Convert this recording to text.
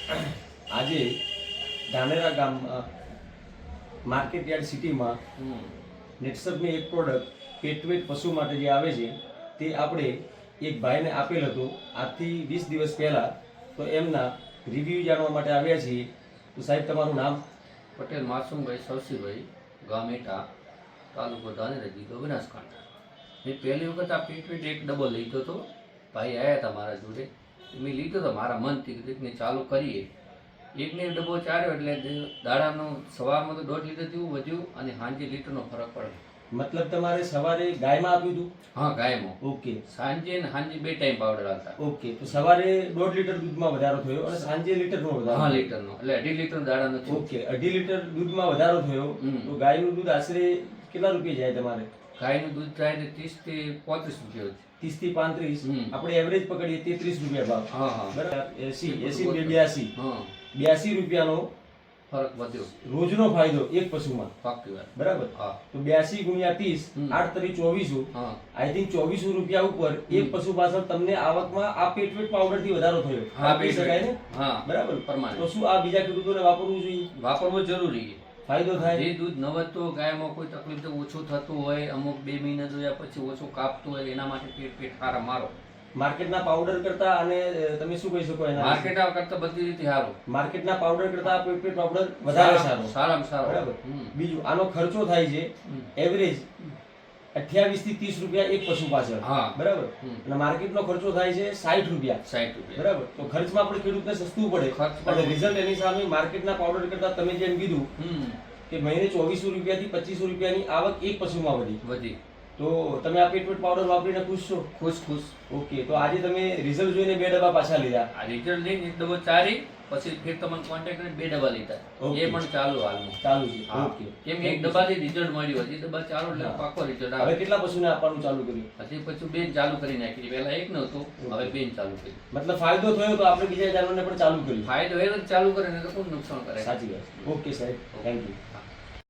આજે ધાનેરા ગામમાં market yard સિટીમાં નેટસપની એક પ્રોડક્ટ પેટવેટ પશુ માટે જે આવે છે તે આપણે એક ભાઈને આપેલ હતું આજથી 20 દિવસ પહેલાં. તો એમના રિવ્યૂ જાણવા માટે આવ્યા છીએ. તો સાહેબ, તમારું નામ? પટેલ માસુમભાઈ સવસીભાઈ, ગામ એટા, તાલુકો ધાનેરા, જિલ્લો બનાસકાંઠા. મેં પહેલી વખત આ પેટવેટ એક ડબલ લીધો હતો. ભાઈ આવ્યા હતા મારા જોડે, મેં લીધો હતો. મારા મનથી કીધું ચાલુ કરીએ. એકને ડબ્બો ચાર્યો એટલે દાડાનો સવારમાં તો 1.5 લીટર જેવું વધ્યું અને સાંજે લીટરનો ફરક પડે. મતલબ તમારે સવારે ગાયમાં આપ્યું હતું? હા, ગાયમાં. ઓકે. સાંજે ને સાંજે 2 ટાઈમ પાવડર આવતા. ઓકે. તો સવારે 1.5 લીટર દૂધમાં વધારો થયો અને સાંજે લીટરનો વધારો? હા, લીટરનો. એટલે 2.5 લીટર દાડાનો થયો. ઓકે. 2.5 લીટર દૂધમાં વધારો થયો. તો ગાયનું દૂધ આશરે કેટલા રૂપિયા જાય તમારે? ગાયનું દૂધ થાય 30 થી 35 રૂપિયા. 30 થી 35. આપણે એવરેજ પકડીએ 33 રૂપિયા ભાવ. હા હા, બરાબર. 80 82. હા, 82 રૂપિયાનો ફરક વધ્યો. રોજનો ફાયદો એક પશુમાં. પાક્કી વાત. બરાબર. હા. તો 82 ગુણ્યા 30, 8 તરી 24. હા, આઈ થિંક 2400 રૂપિયા ઉપર એક પશુ પાછળ તમને આવકમાં આ પેટવેટ પાવડર થી વધારો થયો. હા, કહી શકાય ને? હા, બરાબર. પ્રમાણે. તો શું આ બીજા ખેડૂતોને વાપરવું જોઈએ? વાપરવું જરૂરી છે. ફાયદો થાય? જે દૂધ ન વધતું ગાયમાં કોઈ તકલીફ તો ઓછું થતું હોય, અમુક 2 મહિના જોયા પછી ઓછું કાપતું હોય, એના માટે પેટ સારા મારો. માર્કેટના પાવડર કરતા અને તમે શું કહી શકો એના? માર્કેટ કરતા બધી રીતે સારું. માર્કેટના પાવડર કરતા આ પેટવેટ પાવડર વધારે સારો. સારામાં સારો. બરાબર. બીજું, આનો ખર્ચો થાય છે એવરેજ 28 થી 30 રૂપિયા એક પશુ પાછળ. હા. બરાબર. અને માર્કેટનો ખર્ચો થાય છે 60 રૂપિયા. 60 રૂપિયા. બરાબર. તો ખર્ચમાં આપણે ખેડૂતને સસ્તું પડે. અને રિઝલ્ટ એની સામે માર્કેટના પાવડર કરતા તમે જેમ કીધું કે મહિને 2400 રૂપિયાથી 2500 રૂપિયાની આવક એક પશુમાં વધી. તો તમે આ પેટવેટ પાવડર વાપરીને ખુશ છો? ખુશ. ઓકે. તો આજે તમે રિઝલ્ટ જોઈને 2 ડબ્બા પાછા લીધા? આ રિઝલ્ટ લઈને 1 ડબ્બો ચારી, પછી ફેર તમને કોન્ટેક્ટ કરીને 2 ડબ્બા લીધા. Okay. એ પણ ચાલુ હાલમાં. ચાલુ છે. હા. ઓકે. કેમ કે 1 ડબ્બાથી રિઝલ્ટ મળ્યું હોય, 2 ડબ્બા ચાલુ એટલે પાકો રિઝલ્ટ હવે આવે. કેટલા પશુને આપવાનું ચાલુ કર્યું? હજી પછી 2 ચાલુ કરી નાખી. પહેલા 1 નહોતું, હવે 2 ચાલુ કરી. મતલબ ફાયદો થયો તો આપણે બીજા જાનવરને પણ ચાલુ કર્યું. ફાયદો એ જ ચાલુ કરે ને તો કોણ નુકસાન કરે. સાચી વાત. ઓકે સાહેબ, થેન્ક યુ.